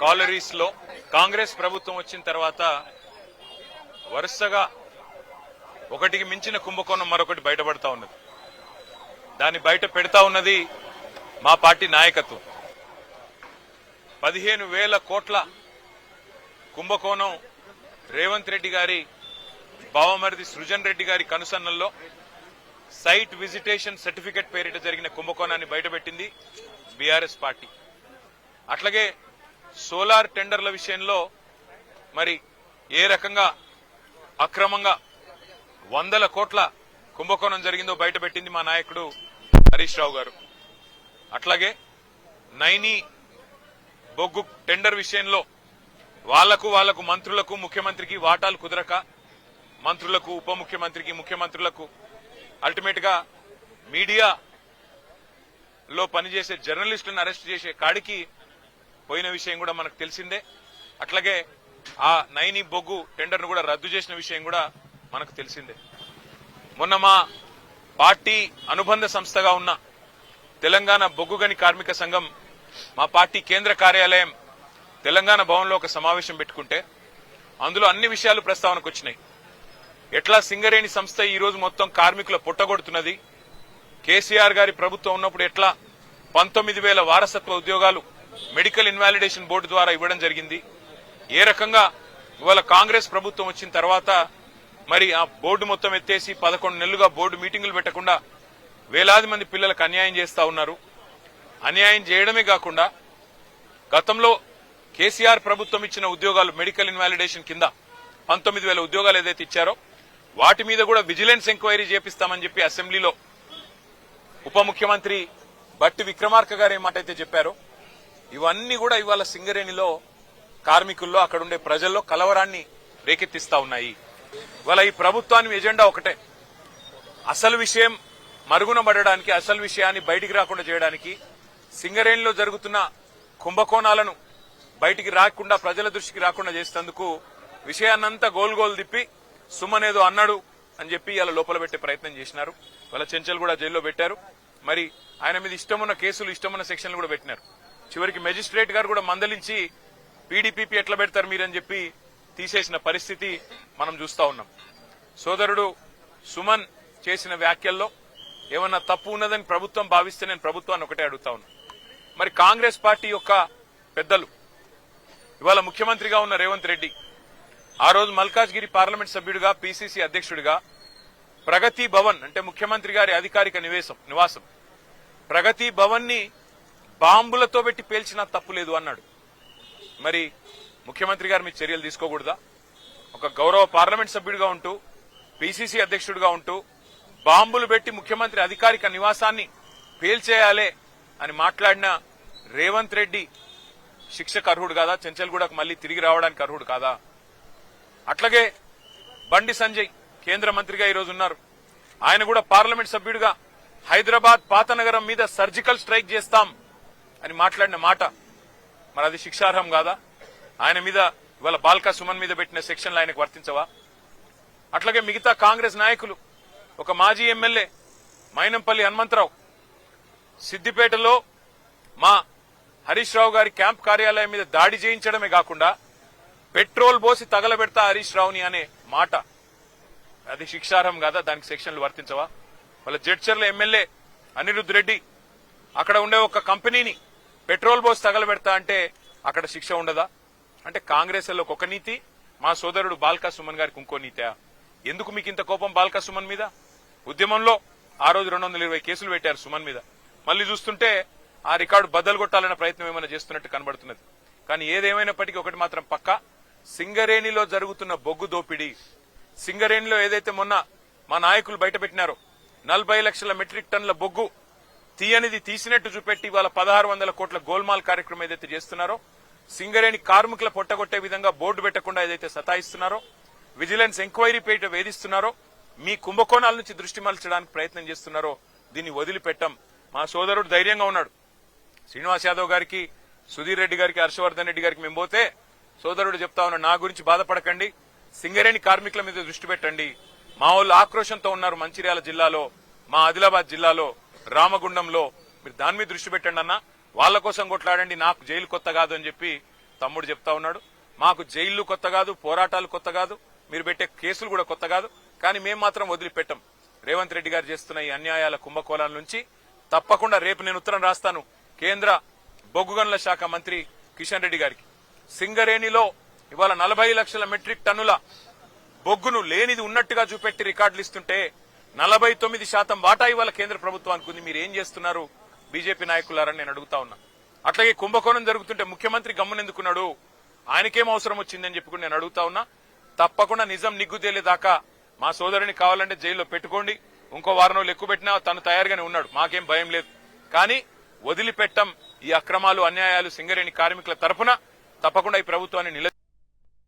Collieries లో కాంగ్రెస్ ప్రభుత్వం వచ్చిన తర్వాత వరుసగా ఒకటికి మించిన కుంభకోణం మరొకటి బయటపడతా ఉన్నది. దాన్ని బయట పెడతా ఉన్నది మా పార్టీ నాయకత్వం. 15,000 కోట్ల కుంభకోణం రేవంత్ రెడ్డి గారి బావమరిది సృజన్ రెడ్డి గారి కనుసన్నల్లో సైట్ విజిటేషన్ సర్టిఫికెట్ పేరిట జరిగిన కుంభకోణాన్ని బయటపెట్టింది బీఆర్ఎస్ పార్టీ. అట్లాగే సోలార్ టెండర్ల విషయంలో మరి ఏ రకంగా అక్రమంగా 100 కోట్ల కుంభకోణం జరిగిందో బయటపెట్టింది మా నాయకుడు హరీష్ రావు గారు. అట్లాగే నైని బొగ్గు టెండర్ విషయంలో వాళ్లకు మంత్రులకు ముఖ్యమంత్రికి వాటాలు కుదరక మంత్రులకు ఉప ముఖ్యమంత్రికి ముఖ్యమంత్రులకు అల్టిమేట్ గా మీడియాలో పనిచేసే జర్నలిస్టులను అరెస్ట్ చేసే కాడికి పోయిన విషయం కూడా మనకు తెలిసిందే. అట్లాగే ఆ నైని బొగ్గు టెండర్ ను కూడా రద్దు చేసిన విషయం కూడా మనకు తెలిసిందే. మొన్న మా పార్టీ అనుబంధ సంస్థగా ఉన్న తెలంగాణ బొగ్గు గని కార్మిక సంఘం మా పార్టీ కేంద్ర కార్యాలయం తెలంగాణ భవన్లో ఒక సమావేశం పెట్టుకుంటే అందులో అన్ని విషయాలు ప్రస్తావనకు వచ్చినాయి. ఎట్లా సింగరేణి సంస్థ ఈ రోజు మొత్తం కార్మికుల పొట్టగొడుతున్నది, కేసీఆర్ గారి ప్రభుత్వం ఉన్నప్పుడు ఎట్లా 19,000 వారసత్వ ఉద్యోగాలు మెడికల్ ఇన్వాలిడేషన్ బోర్డు ద్వారా ఇవ్వడం జరిగింది, ఏ రకంగా ఇవాళ కాంగ్రెస్ ప్రభుత్వం వచ్చిన తర్వాత మరి ఆ బోర్డు మొత్తం ఎత్తేసి 11 నెలలుగా బోర్డు మీటింగులు పెట్టకుండా వేలాది మంది పిల్లలకు అన్యాయం చేస్తా ఉన్నారు. అన్యాయం చేయడమే కాకుండా గతంలో కేసీఆర్ ప్రభుత్వం ఇచ్చిన ఉద్యోగాలు మెడికల్ ఇన్వాలిడేషన్ కింద 19,000 ఉద్యోగాలు ఏదైతే ఇచ్చారో వాటి మీద కూడా విజిలెన్స్ ఎంక్వైరీ చేపిస్తామని చెప్పి అసెంబ్లీలో ఉప ముఖ్యమంత్రి బట్టి విక్రమార్క గారు ఏమాటైతే చెప్పారో ఇవన్నీ కూడా ఇవాళ సింగరేణిలో కార్మికుల్లో అక్కడుండే ప్రజల్లో కలవరాన్ని రేకెత్తిస్తా ఉన్నాయి. ఇవాళ ఈ ప్రభుత్వానికి ఎజెండా ఒకటే, అసలు విషయం మరుగున పడడానికి, అసలు విషయాన్ని బయటికి రాకుండా చేయడానికి, సింగరేణిలో జరుగుతున్న కుంభకోణాలను బయటికి రాకుండా ప్రజల దృష్టికి రాకుండా చేసేందుకు విషయాన్నంతా గోల్ తిప్పి సుమన్ ఏదో అన్నాడు అని చెప్పి ఇలా లోపల పెట్టే ప్రయత్నం చేసినారు. వాళ్ళ చెంచల్ కూడా జైల్లో పెట్టారు. మరి ఆయన మీద ఇష్టమున్న కేసులు ఇష్టమున్న సెక్షన్లు కూడా పెట్టినారు. చివరికి మెజిస్ట్రేట్ గారు కూడా మందలించి పీడీపీపీ ఎట్లా పెడతారు మీరని చెప్పి తీసేసిన పరిస్థితి మనం చూస్తా ఉన్నాం. సోదరుడు సుమన్ చేసిన వ్యాఖ్యల్లో ఏమన్నా తప్పు ఉన్నదని ప్రభుత్వం భావిస్తే నేను ప్రభుత్వాన్ని ఒకటే అడుగుతా ఉన్నా. మరి కాంగ్రెస్ పార్టీ యొక్క పెద్దలు ఇవాళ ముఖ్యమంత్రిగా ఉన్న రేవంత్ రెడ్డి ఆ రోజు మల్కాజ్గిరి పార్లమెంట్ సభ్యుడిగా పీసీసీ అధ్యక్షుడిగా ప్రగతి భవన్ అంటే ముఖ్యమంత్రి గారి అధికారిక నివాసం ప్రగతి భవన్ ని బాంబులతో పెట్టి పేల్చినా తప్పులేదు అన్నాడు. మరి ముఖ్యమంత్రి గారు మీ చర్యలు తీసుకోకూడదా? ఒక గౌరవ పార్లమెంట్ సభ్యుడిగా ఉంటూ పీసీసీ అధ్యక్షుడిగా ఉంటూ బాంబులు పెట్టి ముఖ్యమంత్రి అధికారిక నివాసాన్ని పేల్చేయాలే అని మాట్లాడిన రేవంత్ రెడ్డి శిక్షకు అర్హుడు కాదా? చెంచల్గూడకు మళ్లీ తిరిగి రావడానికి అర్హుడు కాదా? అట్లాగే బండి సంజయ్ కేంద్ర మంత్రిగా ఈరోజు ఉన్నారు. ఆయన కూడా పార్లమెంట్ సభ్యుడిగా హైదరాబాద్ పాతనగరం మీద సర్జికల్ స్ట్రైక్ చేస్తాం అని మాట్లాడిన మాట మరి అది శిక్షార్హం కాదా? ఆయన మీద ఇవాళ బాల్కా సుమన్ మీద పెట్టిన సెక్షన్లు ఆయనకు వర్తించవా? అట్లాగే మిగతా కాంగ్రెస్ నాయకులు, ఒక మాజీ ఎమ్మెల్యే మైనంపల్లి హనుమంతరావు సిద్దిపేటలో మా హరీష్ రావు గారి క్యాంప్ కార్యాలయం మీద దాడి చేయించడమే కాకుండా పెట్రోల్ పోసి తగలబెడతా హరీష్ రావుని అనే మాట అది శిక్షార్హం కాదా? దానికి సెక్షన్లు వర్తించవా? వాళ్ళ జడ్చర్ల ఎమ్మెల్యే అనిరుద్ రెడ్డి అక్కడ ఉండే ఒక కంపెనీని పెట్రోల్ పోసి తగలబెడతా అంటే అక్కడ శిక్ష ఉండదా? అంటే కాంగ్రెస్ లో ఒక నీతి, మా సోదరుడు బాల్కా సుమన్ గారికి ఇంకో నీతా? ఎందుకు మీకు ఇంత కోపం బాల్కా సుమన్ మీద? ఉద్యమంలో ఆ రోజు 220 కేసులు పెట్టారు సుమన్ మీద. మళ్లీ చూస్తుంటే ఆ రికార్డు బద్దలు కొట్టాలన్న ప్రయత్నం ఏమైనా చేస్తున్నట్టు కనబడుతున్నది. కానీ ఏదేమైనప్పటికీ ఒకటి మాత్రం పక్కా, సింగరేణిలో జరుగుతున్న బొగ్గు దోపిడీ, సింగరేణిలో ఏదైతే మొన్న మా నాయకులు బయటపెట్టినారో 40 లక్షల మెట్రిక్ టన్నుల బొగ్గు తీయనిది తీసినట్టు చూపెట్టి ఇవాళ 1600 కోట్ల గోల్మాల్ కార్యక్రమం ఏదైతే చేస్తున్నారో, సింగరేణి కార్మికుల పొట్టగొట్టే విధంగా బోర్డు పెట్టకుండా ఏదైతే సతాయిస్తున్నారో, విజిలెన్స్ ఎంక్వైరీ పేట వేధిస్తున్నారో, మీ కుంభకోణాల నుంచి దృష్టి మళ్చడానికి ప్రయత్నం చేస్తున్నారో దీన్ని వదిలిపెట్టం. మా సోదరుడు ధైర్యంగా ఉన్నాడు. శ్రీనివాస్ యాదవ్ గారికి, సుధీర్ రెడ్డి గారికి, హర్షవర్ధన్ రెడ్డి గారికి మేము పోతే సోదరుడు చెప్తా ఉన్నాడు, నా గురించి బాధపడకండి, సింగరేణి కార్మికుల మీద దృష్టి పెట్టండి. మా వాళ్ళు ఆక్రోశంతో ఉన్నారు మంచిర్యాల జిల్లాలో, మా ఆదిలాబాద్ జిల్లాలో, రామగుండంలో, మీరు దాని మీద దృష్టి పెట్టండి అన్న, వాళ్ల కోసం కొట్లాడండి, నాకు జైలు కొత్త కాదు అని చెప్పి తమ్ముడు చెప్తా ఉన్నాడు, మాకు జైళ్లు కొత్త కాదు, పోరాటాలు కొత్త కాదు, మీరు పెట్టే కేసులు కూడా కొత్త కాదు, కానీ మేము మాత్రం వదిలిపెట్టాం. రేవంత్ రెడ్డి గారు చేస్తున్న ఈ అన్యాయాల కుంభకోణాల నుంచి తప్పకుండా రేపు నేను ఉత్తరం రాస్తాను కేంద్ర బొగ్గు గనుల శాఖ మంత్రి కిషన్ రెడ్డి గారికి. సింగరేణిలో ఇవాళ 40 లక్షల మెట్రిక్ టన్నుల బొగ్గును లేనిది ఉన్నట్టుగా చూపెట్టి రికార్డులు ఇస్తుంటే 49% వాటా ఇవాళ కేంద్ర ప్రభుత్వానికి ఉంది. మీరు ఏం చేస్తున్నారు బీజేపీ నాయకులారని నేను అడుగుతా ఉన్నా. అట్లాగే కుంభకోణం జరుగుతుంటే ముఖ్యమంత్రి గమ్మునెందుకున్నాడు, ఆయనకేం అవసరం వచ్చిందని చెప్పి నేను అడుగుతా ఉన్నా. తప్పకుండా నిజం నిగ్గు తేలేదాకా మా సోదరుని కావాలంటే జైల్లో పెట్టుకోండి, ఇంకో వారం రోజులు ఎక్కువ పెట్టినా తను తయారుగానే ఉన్నాడు, మాకేం భయం లేదు. కానీ వదిలిపెట్టం ఈ అక్రమాలు అన్యాయాలు సింగరేణి కార్మికుల తరఫున తప్పకుండా ఈ ప్రభుత్వాన్ని